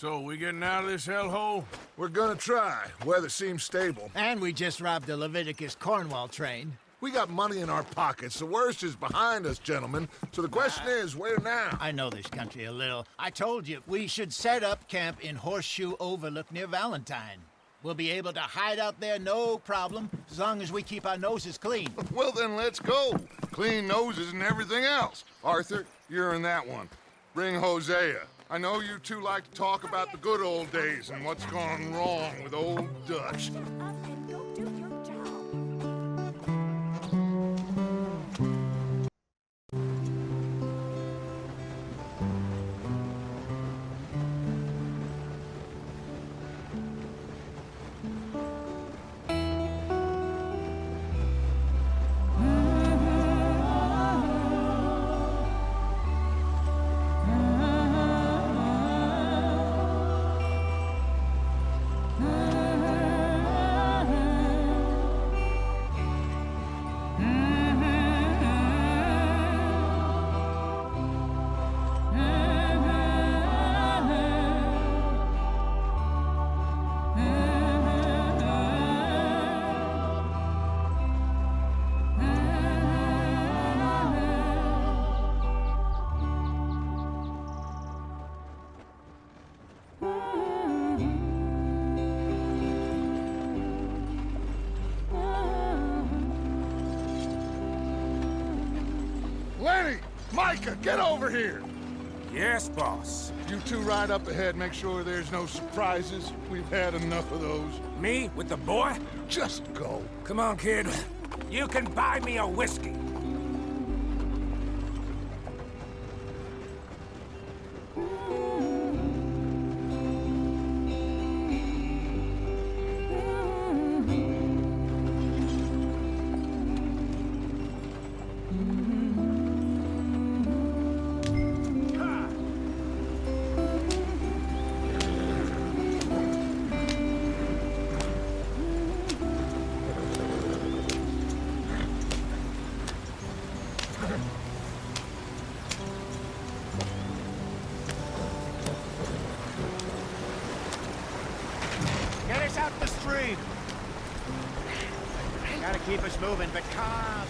So, we getting out of this hellhole? We're gonna try. Weather seems stable. And we just robbed the Leviticus Cornwall train. We got money in our pockets. The worst is behind us, gentlemen. So the question is, where now? I know this country a little. I told you, we should set up camp in Horseshoe Overlook near Valentine. We'll be able to hide out there, no problem, as long as we keep our noses clean. Well, then let's go. Clean noses and everything else. Arthur, you're in that one. Bring Hosea. I know you two like to talk about the good old days and what's gone wrong with old Dutch. Lenny! Micah, get over here! Yes, boss. You two ride up ahead, make sure there's no surprises. We've had enough of those. Me? With the boy? Just go. Come on, kid. You can buy me a whiskey. Get us out the stream! Gotta keep us moving, but calm.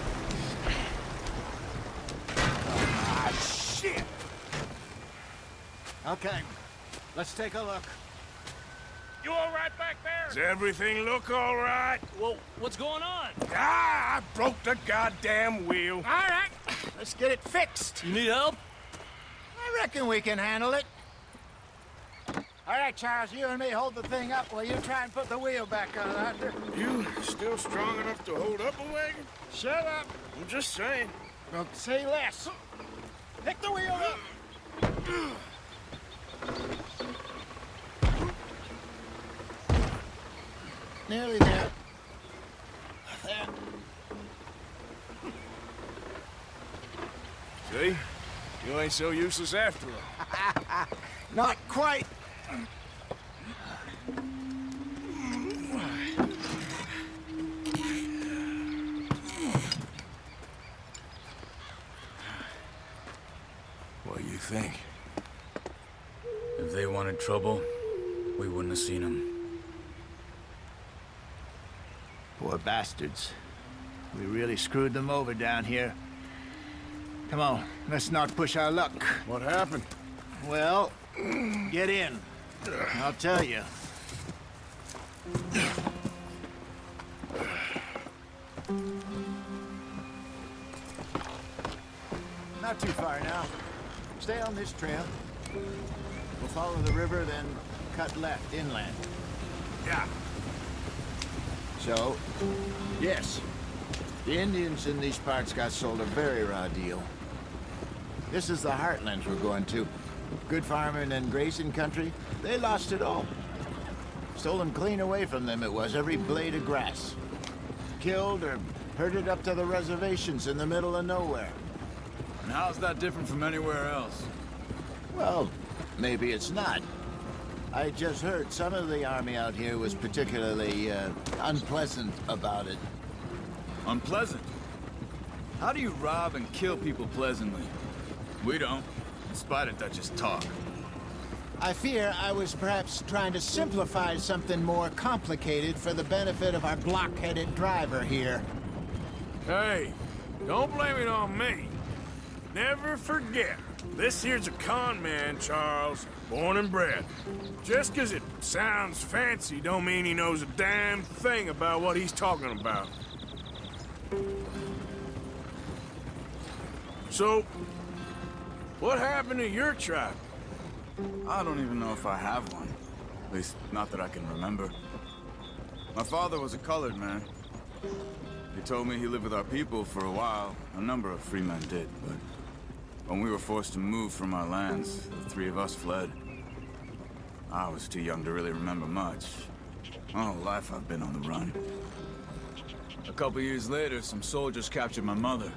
Ah, shit! Okay, let's take a look. You all right back there? Does everything look all right? Well, what's going on? Ah, I broke the goddamn wheel. All right, let's get it fixed. You need help? I reckon we can handle it. All right, Charles, you and me hold the thing up while you try and put the wheel back on, Arthur. You still strong enough to hold up a wagon? Shut up. I'm just saying. Well, say less. Pick the wheel up. Nearly there. There. See? You ain't so useless after all. Not quite. What do you think? If they wanted trouble, we wouldn't have seen them. Poor bastards. We really screwed them over down here. Come on, let's not push our luck. What happened? Well, get in. I'll tell you. Not too far now. Stay on this trail. We'll follow the river, then cut left inland. Yeah. So, yes, the Indians in these parts got sold a very raw deal. This is the heartlands we're going to. Good farming and grazing country, they lost it all. Stolen clean away from them it was, every blade of grass. Killed or herded up to the reservations in the middle of nowhere. And how's that different from anywhere else? Well, maybe it's not. I just heard some of the army out here was particularly, unpleasant about it. Unpleasant? How do you rob and kill people pleasantly? We don't, in spite of Dutch's talk. I fear I was perhaps trying to simplify something more complicated for the benefit of our block-headed driver here. Hey, don't blame it on me. Never forget, this here's a con man, Charles, born and bred. Just 'cause it sounds fancy don't mean he knows a damn thing about what he's talking about. So, what happened to your tribe? I don't even know if I have one. At least, not that I can remember. My father was a colored man. He told me he lived with our people for a while. A number of free men did, but when we were forced to move from our lands, the three of us fled. I was too young to really remember much. My whole life I've been on the run. A couple years later, some soldiers captured my mother.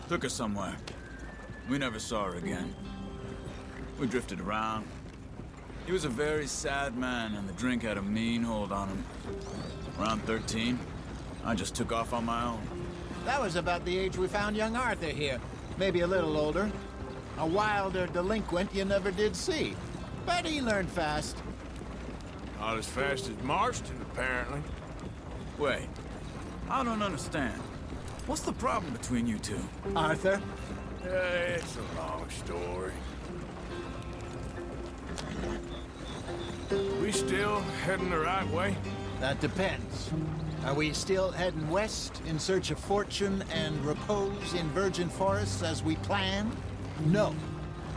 Took her somewhere. We never saw her again. We drifted around. He was a very sad man, and the drink had a mean hold on him. Around 13, I just took off on my own. That was about the age we found young Arthur here. Maybe a little older. A wilder delinquent you never did see. But he learned fast. Not as fast as Marston, apparently. Wait, I don't understand. What's the problem between you two? Arthur? It's a long story. We still heading the right way? That depends. Are we still heading west in search of fortune and repose in virgin forests as we planned? No.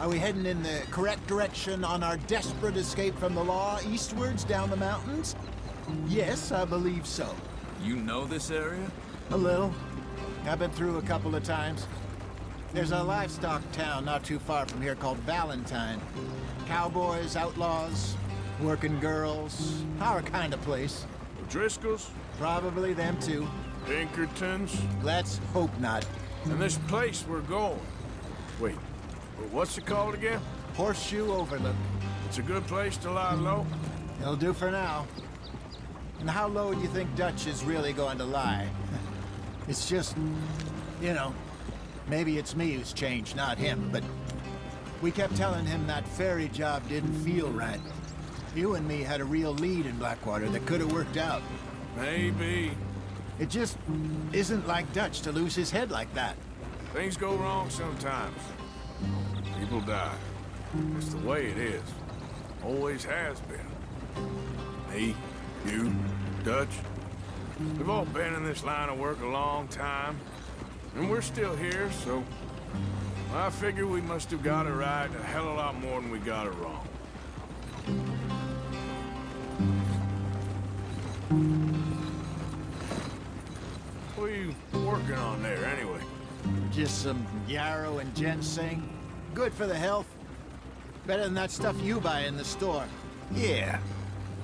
Are we heading in the correct direction on our desperate escape from the law eastwards down the mountains? Yes, I believe so. You know this area? A little. I've been through a couple of times. There's a livestock town not too far from here called Valentine. Cowboys, outlaws, working girls, our kind of place. Driscoll's? Probably them too. Pinkertons? Let's hope not. And this place we're going. Wait, what's it called again? Horseshoe Overlook. It's a good place to lie low? It'll do for now. And how low do you think Dutch is really going to lie? It's just, you know, maybe it's me who's changed, not him, but we kept telling him that ferry job didn't feel right. You and me had a real lead in Blackwater that could have worked out. Maybe. It just isn't like Dutch to lose his head like that. Things go wrong sometimes. People die. It's the way it is. Always has been. Me, you, Dutch. We've all been in this line of work a long time. And we're still here, so I figure we must have got it right a hell of a lot more than we got it wrong. What are you working on there, anyway? Just some yarrow and ginseng. Good for the health. Better than that stuff you buy in the store. Yeah,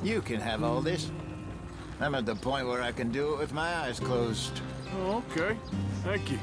you can have all this. I'm at the point where I can do it with my eyes closed. Oh, okay. Thank you.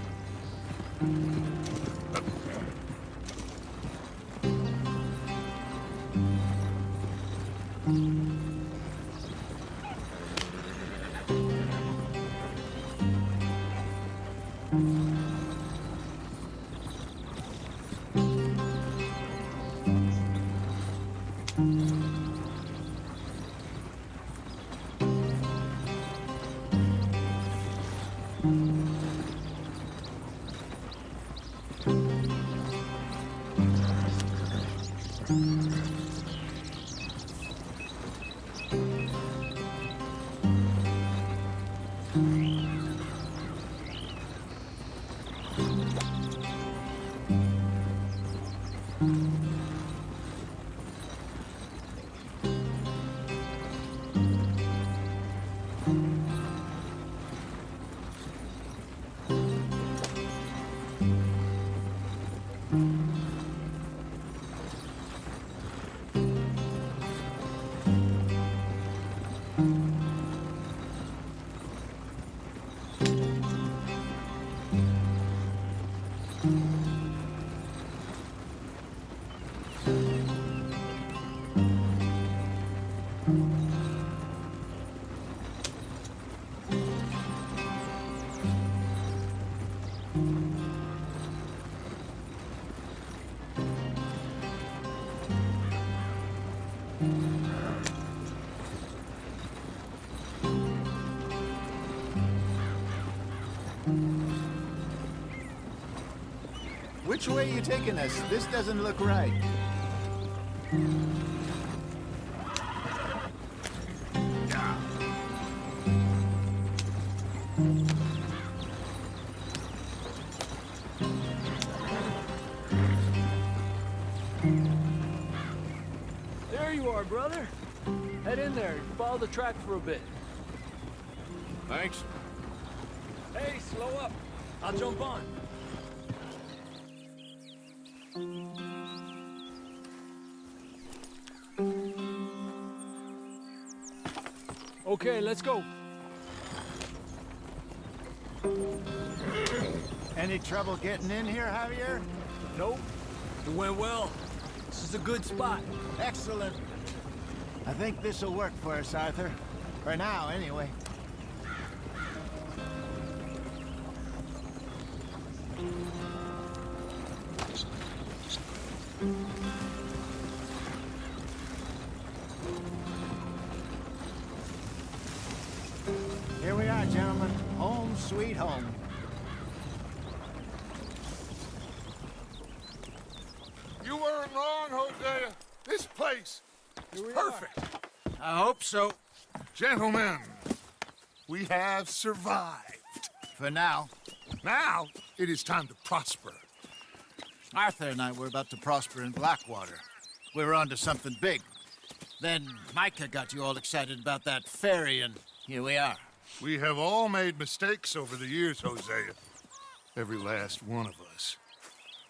Which way you taking us? This doesn't look right. There you are, brother. Head in there and follow the track for a bit. Thanks. Hey, slow up. I'll jump on. Okay, let's go. Any trouble getting in here, Javier? Nope. It went well. This is a good spot. Excellent. I think this'll work for us, Arthur. For now, anyway. Here we are, gentlemen. Home sweet home. You weren't wrong, Hosea. This place is perfect. I hope so. Gentlemen, we have survived. For now. Now, it is time to prosper. Arthur and I were about to prosper in Blackwater. We were onto something big. Then Micah got you all excited about that ferry, and here we are. We have all made mistakes over the years, Hosea. Every last one of us.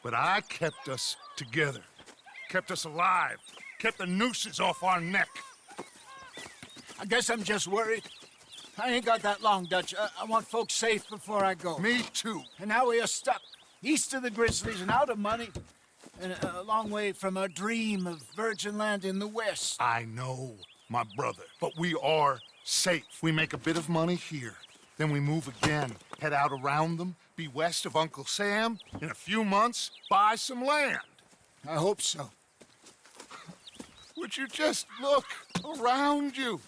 But I kept us together. Kept us alive. Kept the nooses off our neck. I guess I'm just worried. I ain't got that long, Dutch. I want folks safe before I go. Me too. And now we are stuck, east of the Grizzlies and out of money, and a long way from our dream of virgin land in the west. I know, my brother, but we are safe. We make a bit of money here, then we move again, head out around them, be west of Uncle Sam, in a few months, buy some land. I hope so. Would you just look around you?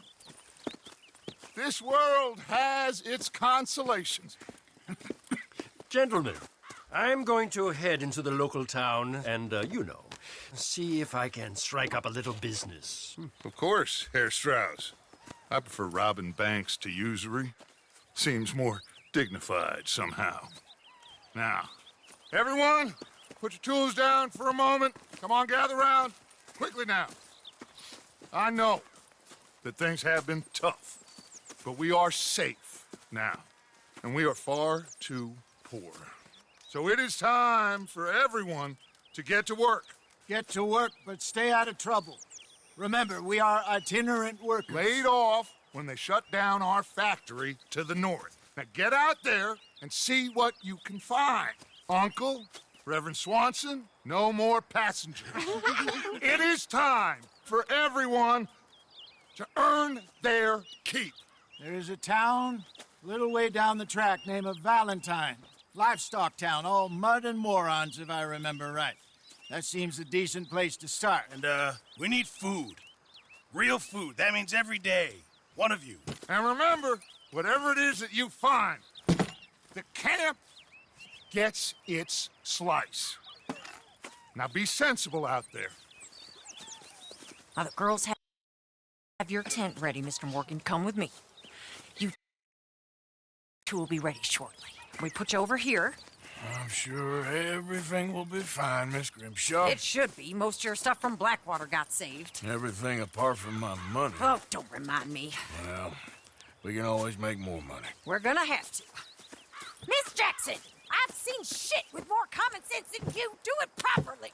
This world has its consolations. Gentlemen, I'm going to head into the local town and, see if I can strike up a little business. Of course, Herr Strauss. I prefer robbing banks to usury. Seems more dignified somehow. Now, everyone, put your tools down for a moment. Come on, gather round. Quickly now. I know that things have been tough, but we are safe now, and we are far too poor. So it is time for everyone to get to work. Get to work, but stay out of trouble. Remember, we are itinerant workers. Laid off when they shut down our factory to the north. Now get out there and see what you can find. Uncle, Reverend Swanson, no more passengers. It is time for everyone to earn their keep. There is a town a little way down the track named Valentine. Livestock town, all mud and morons, if I remember right. That seems a decent place to start. And, we need food. Real food. That means every day. One of you. And remember, whatever it is that you find, the camp gets its slice. Now be sensible out there. Now the girls have your tent ready, Mr. Morgan. Come with me. You two will be ready shortly. We put you over here. I'm sure everything will be fine, Miss Grimshaw. It should be. Most of your stuff from Blackwater got saved. Everything apart from my money. Oh, don't remind me. Well, we can always make more money. We're gonna have to. Miss Jackson, I've seen shit with more common sense than you. Do it properly.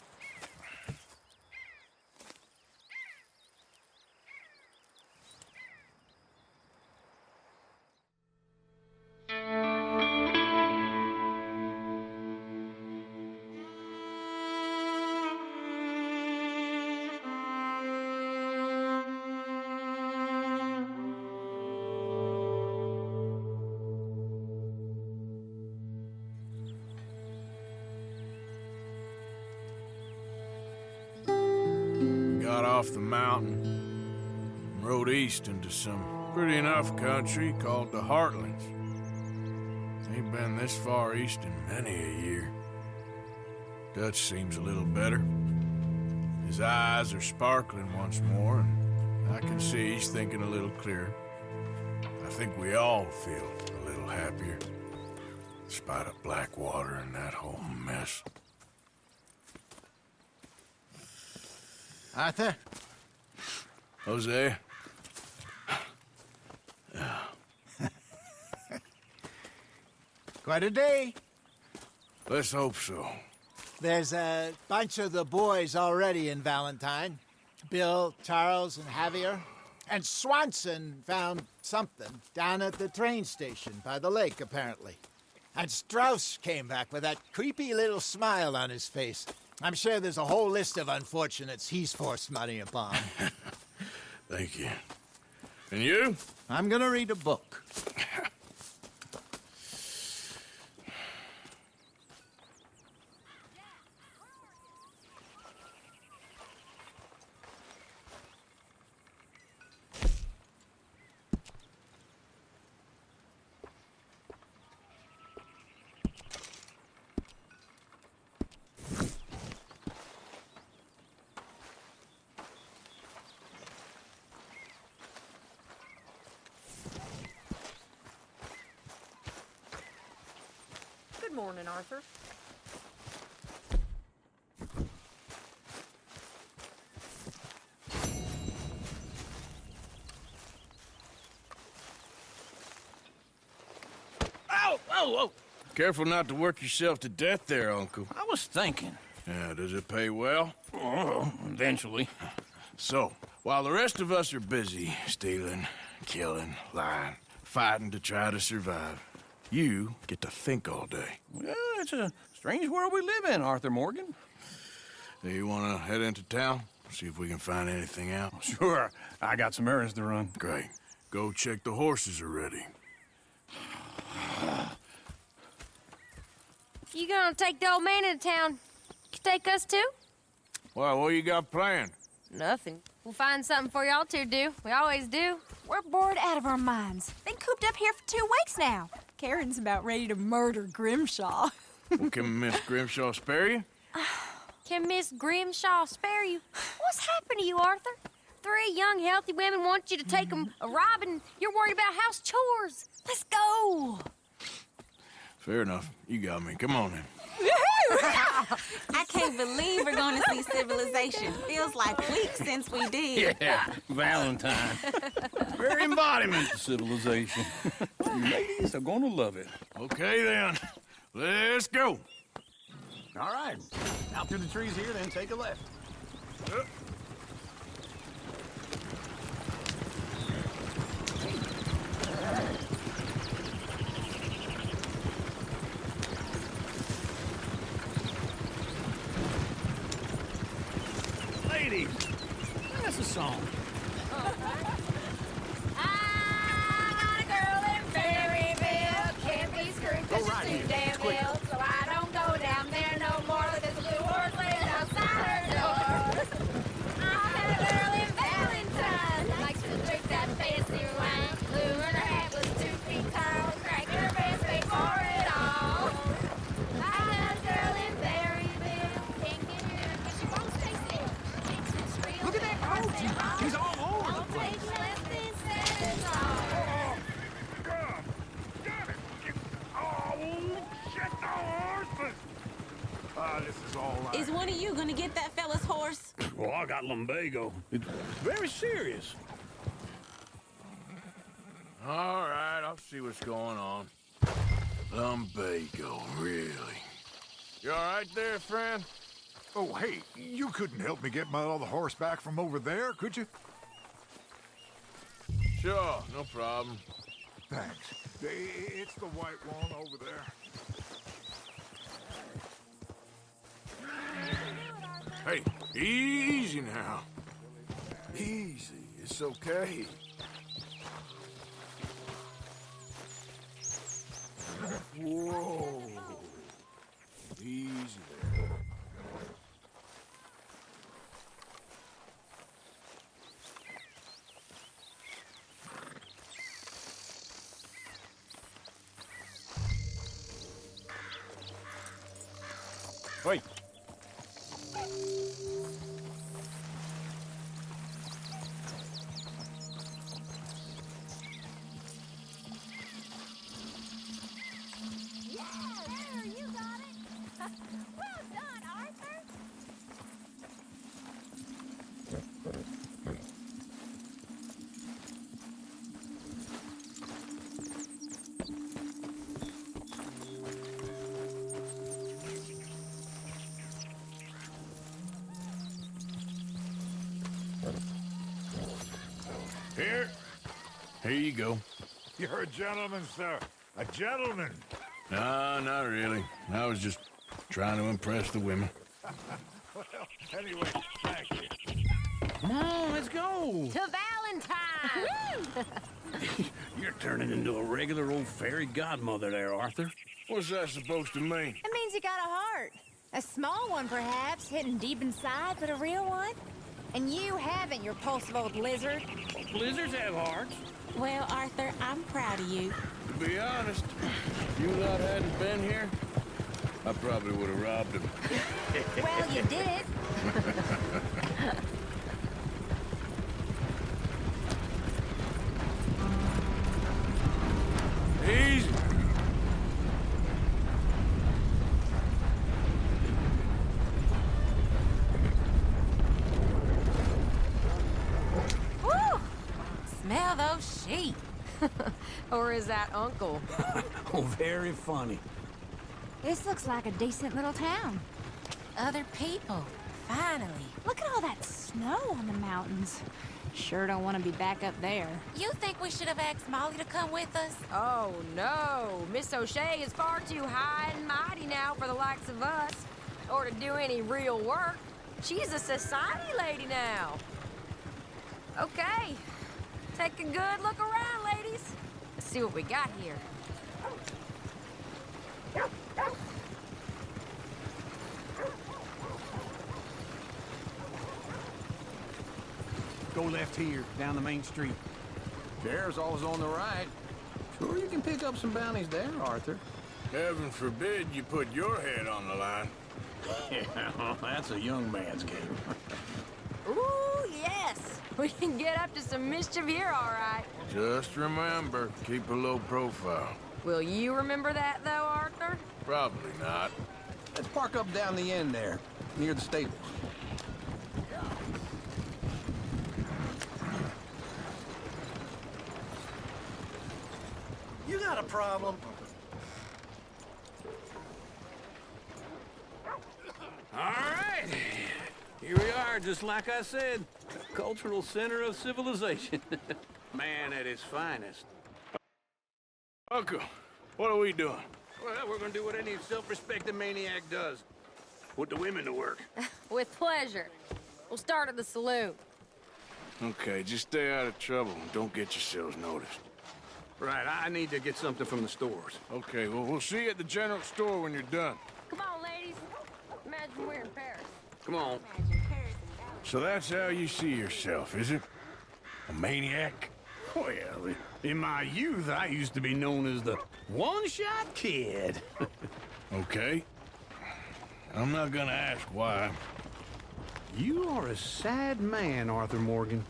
off the mountain and rode east into some pretty enough country called the Heartlands. Ain't been this far east in many a year. Dutch seems a little better. His eyes are sparkling once more, and I can see he's thinking a little clearer. I think we all feel a little happier, in spite of Blackwater and that whole mess. Arthur? Jose? Quite a day. Let's hope so. There's a bunch of the boys already in Valentine. Bill, Charles, and Javier. And Swanson found something down at the train station by the lake, apparently. And Strauss came back with that creepy little smile on his face. I'm sure there's a whole list of unfortunates he's forced money upon. Thank you. And you? I'm gonna read a book. Good morning, Arthur. Ow! Oh! Careful not to work yourself to death there, Uncle. I was thinking. Yeah, does it pay well? Oh, eventually. So, while the rest of us are busy stealing, killing, lying, fighting to try to survive, you get to think all day. Well, it's a strange world we live in, Arthur Morgan. Do you want to head into town? See if we can find anything out? Sure. I got some errands to run. Great. Go check the horses are ready. You gonna take the old man into town? You take us too? Well, what you got planned? Nothing. We'll find something for y'all to do. We always do. We're bored out of our minds. Been cooped up here for 2 weeks now. Karen's about ready to murder Grimshaw. Well, can Miss Grimshaw spare you? Can Miss Grimshaw spare you? What's happened to you, Arthur? 3 young, healthy women want you to take them a robbing. You're worried about house chores. Let's go. Fair enough. You got me. Come on in. I can't believe we're going to see civilization. Feels like weeks since we did. Yeah, Valentine. Very embodiment of civilization. Ladies are gonna love it. Okay, then. Let's go. All right. Out through the trees here, then take a left. Ladies, that's a song. I got a girl in Berryville. Can't be screwed 'cause she's too damn ill. So I don't go down there no more. There's a blue horse laying outside her door. I had a girl in Valentine. Likes to drink that fancy wine. Blue and her hat was 2 feet tall. Crack her pants paid for it all. I got a girl in Berryville. Can't get her 'cause she won't stay still. Thinks it's real. Look at that coach. He's all over the place. Take less than 7 hours. This is all right. Is one of you going to get that fella's horse? Well, I got lumbago. It's very serious. All right, I'll see what's going on. Lumbago, really? You all right there, friend? Oh, hey, you couldn't help me get my other horse back from over there, could you? Sure, no problem. Thanks. It's the white one over there. Hey, easy now. Easy, it's okay. Whoa. Easy there. Yeah, there, you got it. Well done, Arthur. Here you go. You're a gentleman, sir. A gentleman. No, not really. I was just trying to impress the women. Well, anyway, thank you. Come on, let's go. To Valentine! You're turning into a regular old fairy godmother there, Arthur. What's that supposed to mean? It means you got a heart. A small one, perhaps, hidden deep inside, but a real one. And you haven't, you repulsive old lizard. Blizzards have hearts. Well, Arthur, I'm proud of you. To be honest, if you lot hadn't been here, I probably would have robbed him. Well, you did. Easy. Woo! Smell those sheep. Or is that Uncle? Oh, very funny. This looks like a decent little town. Other people, finally. Look at all that snow on the mountains. Sure don't want to be back up there. You think we should have asked Molly to come with us? Oh, no. Miss O'Shea is far too high and mighty now for the likes of us, or to do any real work. She's a society lady now. Okay. Take a good look around, ladies. Let's see what we got here. Go left here, down the main street. There's always on the right. Sure, you can pick up some bounties there, Arthur. Heaven forbid you put your head on the line. Yeah, that's a young man's game. Ooh, yes. We can get up to some mischief here, all right. Just remember, keep a low profile. Will you remember that, though, Arthur? Probably not. Let's park up down the end there, near the stables. You got a problem? All right. Here we are, just like I said. Cultural center of civilization. Man at his finest. Uncle, what are we doing? Well, we're gonna do what any self-respecting maniac does. Put the women to work. With pleasure. We'll start at the saloon. Okay, just stay out of trouble and don't get yourselves noticed. Right, I need to get something from the stores. Okay, well, we'll see you at the general store when you're done. Come on, ladies. Imagine we're in Paris. Come on. So that's how you see yourself, is it? A maniac? Well, in my youth, I used to be known as the one-shot kid. Okay. I'm not gonna ask why. You are a sad man, Arthur Morgan.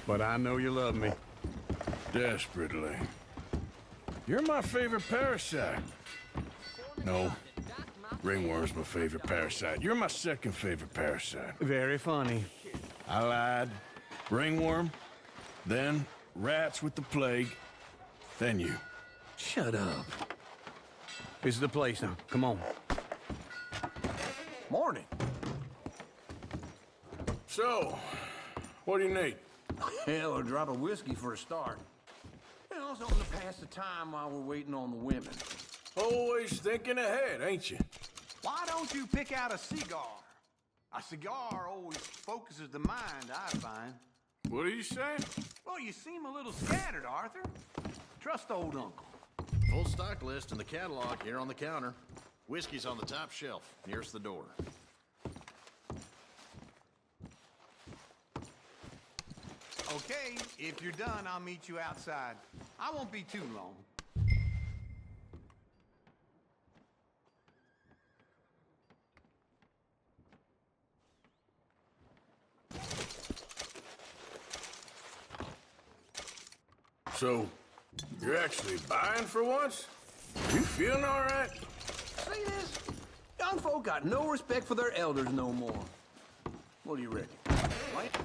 But I know you love me. Desperately. You're my favorite parasite. No. Ringworm's my favorite parasite. You're my second favorite parasite. Very funny. I lied. Ringworm, then rats with the plague, then you. Shut up. This is the place now. Come on. Morning. So, what do you need? Hell, a drop of whiskey for a start. You know, something to pass the time while we're waiting on the women. Always thinking ahead, ain't you? Why don't you pick out a cigar? A cigar always focuses the mind, I find. What are you saying? Well, you seem a little scattered, Arthur. Trust old Uncle. Full stock list in the catalog here on the counter. Whiskey's on the top shelf, nearest the door. Okay, if you're done, I'll meet you outside. I won't be too long. So, you're actually buying for once? You feeling all right? See this? Young folk got no respect for their elders no more. What do you reckon? Right?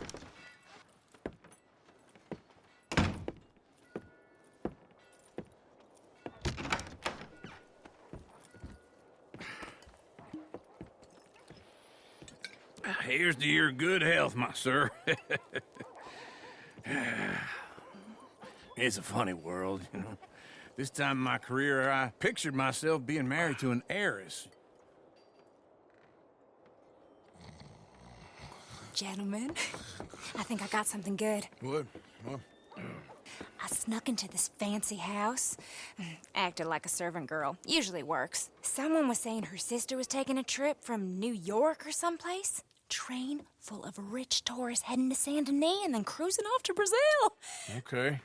Here's to your good health, my sir. It's a funny world, you know. This time in my career, I pictured myself being married to an heiress. Gentlemen, I think I got something good. What? I snuck into this fancy house. Acted like a servant girl. Usually works. Someone was saying her sister was taking a trip from New York or someplace. Train full of rich tourists heading to Saint Denis and then cruising off to Brazil. Okay.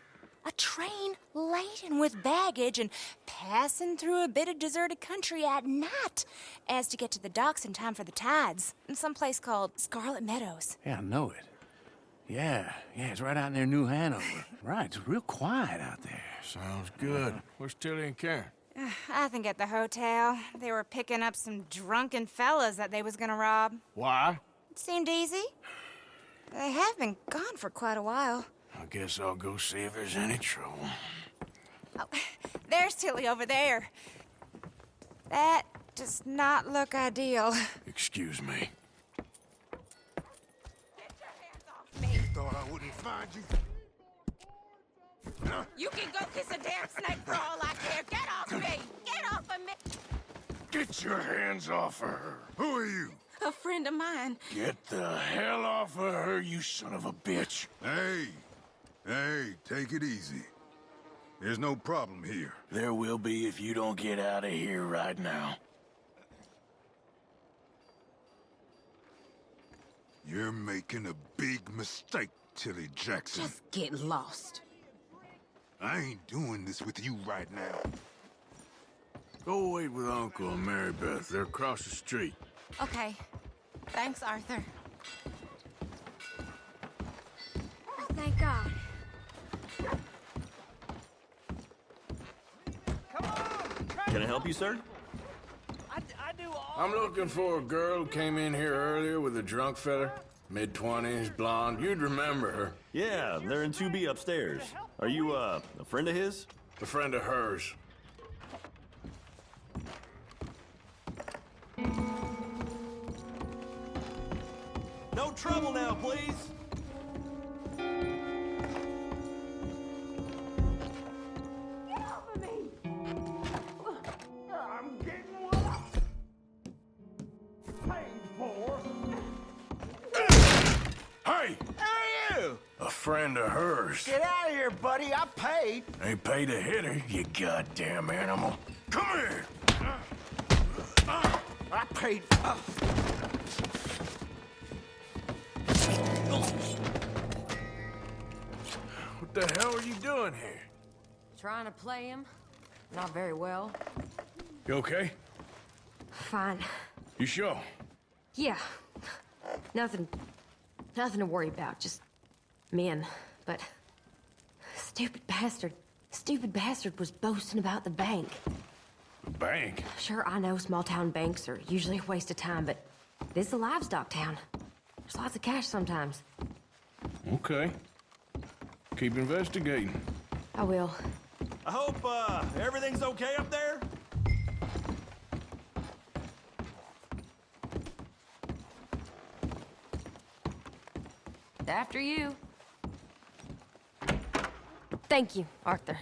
A train laden with baggage and passing through a bit of deserted country at night as to get to the docks in time for the tides in some place called Scarlet Meadows. Yeah, I know it. Yeah, it's right out near New Hanover. Right, it's real quiet out there. Sounds good. Where's Tilly and Karen? I think at the hotel. They were picking up some drunken fellas that they was gonna rob. Why? It seemed easy. They have been gone for quite a while. I guess I'll go see if there's any trouble. Oh, there's Tilly over there. That does not look ideal. Excuse me. Get your hands off me. Thought I wouldn't find you. You can go kiss a damn snake for all I care. Get off me! Get off of me! Get your hands off of her. Who are you? A friend of mine. Get the hell off of her, you son of a bitch. Hey, take it easy. There's no problem here. There will be if you don't get out of here right now. You're making a big mistake, Tilly Jackson. Just get lost. I ain't doing this with you right now. Go wait with Uncle and Mary Beth. They're across the street. Okay. Thanks, Arthur. Oh, thank God. Can I help you, sir? I'm looking for a girl who came in here earlier with a drunk fella. Mid-20s, blonde. You'd remember her. Yeah, they're in 2B upstairs. Are you, a friend of his? A friend of hers. No trouble now, please. Get off of me! I'm getting what I paid for. Hey! Who are you? A friend of hers. Get out of here, buddy. I paid. Ain't paid to hit her, you goddamn animal. Come here! I paid. What the hell are you doing here? Trying to play him. Not very well. You okay? Fine. You sure? Yeah. Nothing to worry about. Just men. But stupid bastard was boasting about the bank. The bank? Sure, I know small town banks are usually a waste of time, but this is a livestock town. There's lots of cash sometimes. Okay. Keep investigating. I will. I hope, everything's okay up there? After you. Thank you, Arthur.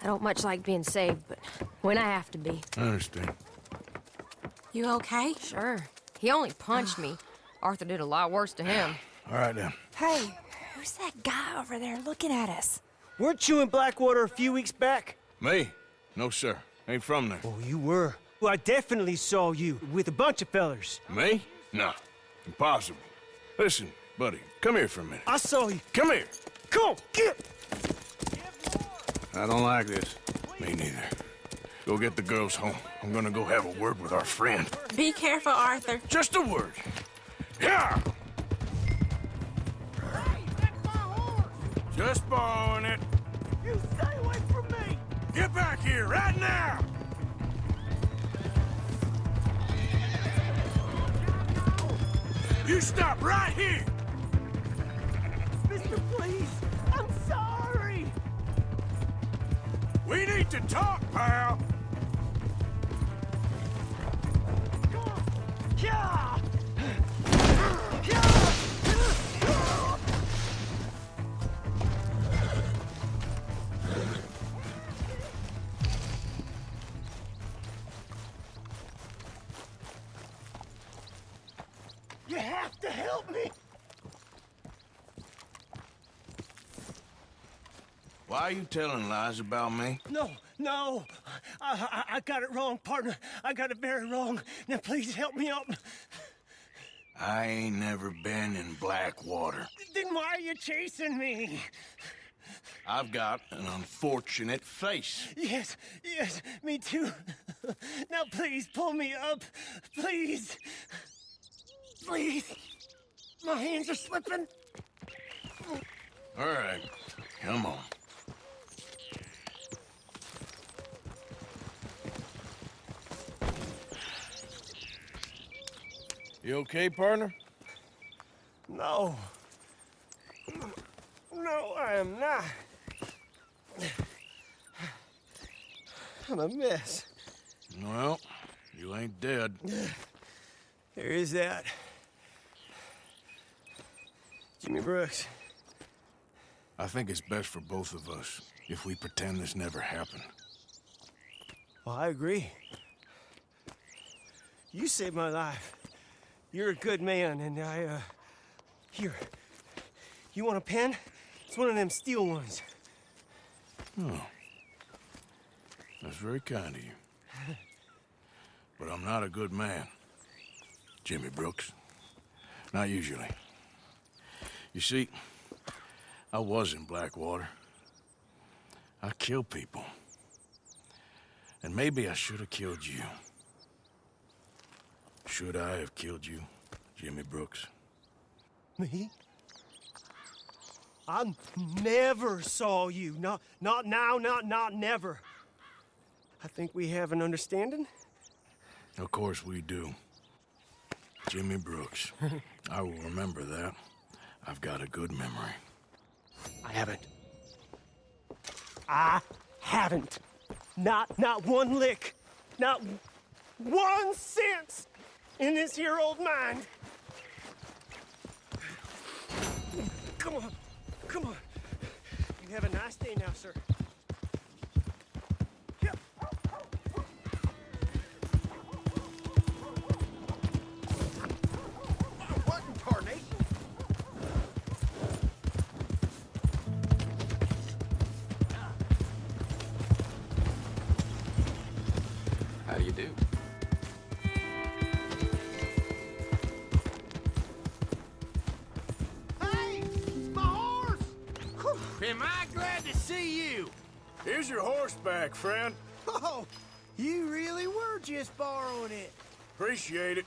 I don't much like being saved, but when I have to be. I understand. You okay? Sure. He only punched me. Arthur did a lot worse to him. All right, then. Hey, who's that guy over there looking at us? Weren't you in Blackwater a few weeks back? Me? No, sir. Ain't from there. Oh, you were. Well, I definitely saw you with a bunch of fellers. Me? No. Impossible. Listen, buddy, come here for a minute. I saw you. Come here. Come on, get! I don't like this. Me neither. Go get the girls home. I'm gonna go have a word with our friend. Be careful, Arthur. Just a word. Yeah! Just borrowing it. You stay away from me! Get back here, right now! You stop right here! Mister, please! I'm sorry! We need to talk, pal! Yeah! You have to help me! Why are you telling lies about me? No. I got it wrong, partner. I got it very wrong. Now please help me up. I ain't never been in Blackwater. Then why are you chasing me? I've got an unfortunate face. Yes, me too. Now please pull me up. Please. Please. My hands are slipping. All right, come on. You okay, partner? No. No, I am not. I'm a mess. Well, you ain't dead. There is that. Jimmy Brooks. I think it's best for both of us if we pretend this never happened. Well, I agree. You saved my life. You're a good man, and here. You want a pen? It's one of them steel ones. Oh. That's very kind of you. But I'm not a good man, Jimmy Brooks. Not usually. You see, I was in Blackwater. I killed people. And maybe I should have killed you. Should I have killed you, Jimmy Brooks? Me? I never saw you. Not now, not never. I think we have an understanding. Of course we do. Jimmy Brooks. I will remember that. I've got a good memory. I haven't. Not one lick. Not 1 cent in this here old mind. Come on. You have a nice day now, sir. What in tarnation? How do you do? Hey! My horse! Am I glad to see you? Here's your horseback, friend. Oh, you really were just borrowing it. Appreciate it.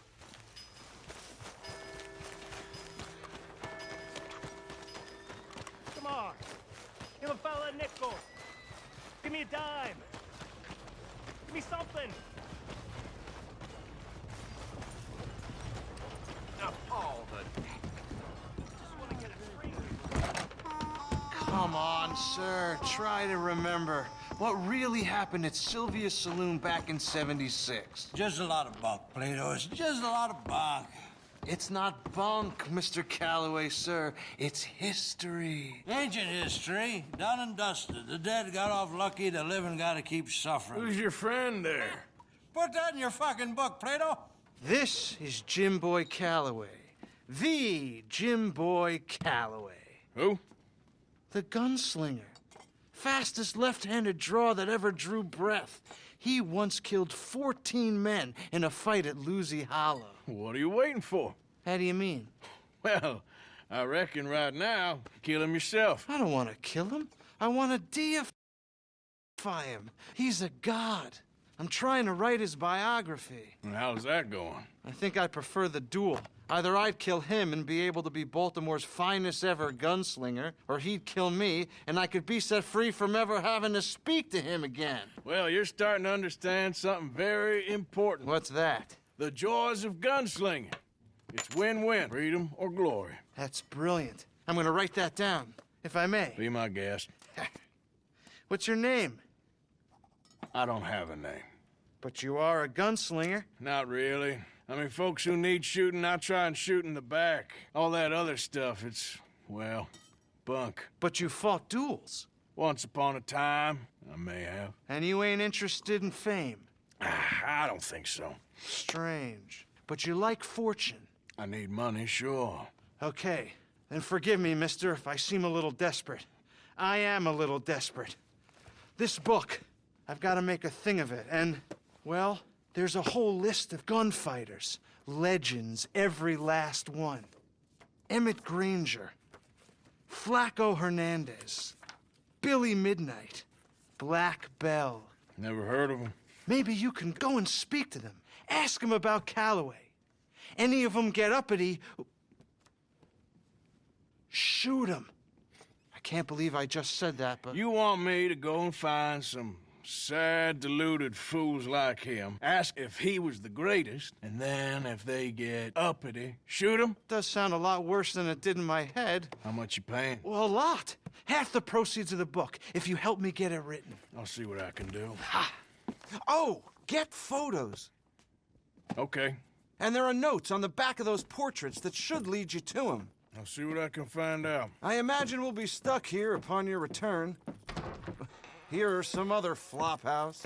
Come on. Give a fella a nickel. Give me a dime. Give me something. Now, all the... Just want to get a free... Come on, sir. Try to remember what really happened at Sylvia's Saloon back in '76. Just a lot of bunk, Plato. It's just a lot of bunk. It's not bunk, Mr. Calloway, sir. It's history. Ancient history, done and dusted. The dead got off lucky, the living gotta keep suffering. Who's your friend there? Put that in your fucking book, Plato. This is Jim Boy Calloway. The Jim Boy Calloway. Who? The gunslinger. Fastest left-handed draw that ever drew breath. He once killed 14 men in a fight at Lucy Hollow. What are you waiting for? How do you mean? Well, I reckon right now, kill him yourself. I don't want to kill him. I want to deify him. He's a god. I'm trying to write his biography. And how's that going? I think I prefer the duel. Either I'd kill him and be able to be Baltimore's finest ever gunslinger, or he'd kill me and I could be set free from ever having to speak to him again. Well, you're starting to understand something very important. What's that? The joys of gunslinging. It's win-win, freedom or glory. That's brilliant. I'm gonna write that down, if I may. Be my guest. What's your name? I don't have a name. But you are a gunslinger. Not really. I mean, folks who need shooting, I try and shoot in the back. All that other stuff, it's, well, bunk. But you fought duels. Once upon a time, I may have. And you ain't interested in fame. I don't think so. Strange. But you like fortune. I need money, sure. Okay. Then forgive me, mister, if I seem a little desperate. I am a little desperate. This book, I've got to make a thing of it, and, well, there's a whole list of gunfighters. Legends, every last one. Emmett Granger, Flaco Hernandez, Billy Midnight, Black Bell. Never heard of them. Maybe you can go and speak to them. Ask them about Calloway. Any of them get uppity, shoot them. I can't believe I just said that, but... You want me to go and find some sad, deluded fools like him, ask if he was the greatest, and then if they get uppity, shoot him? Does sound a lot worse than it did in my head. How much you paying? Well, a lot. Half the proceeds of the book, if you help me get it written. I'll see what I can do. Ha! Oh, get photos. Okay. And there are notes on the back of those portraits that should lead you to him. I'll see what I can find out. I imagine we'll be stuck here upon your return. Here are some other flophouse.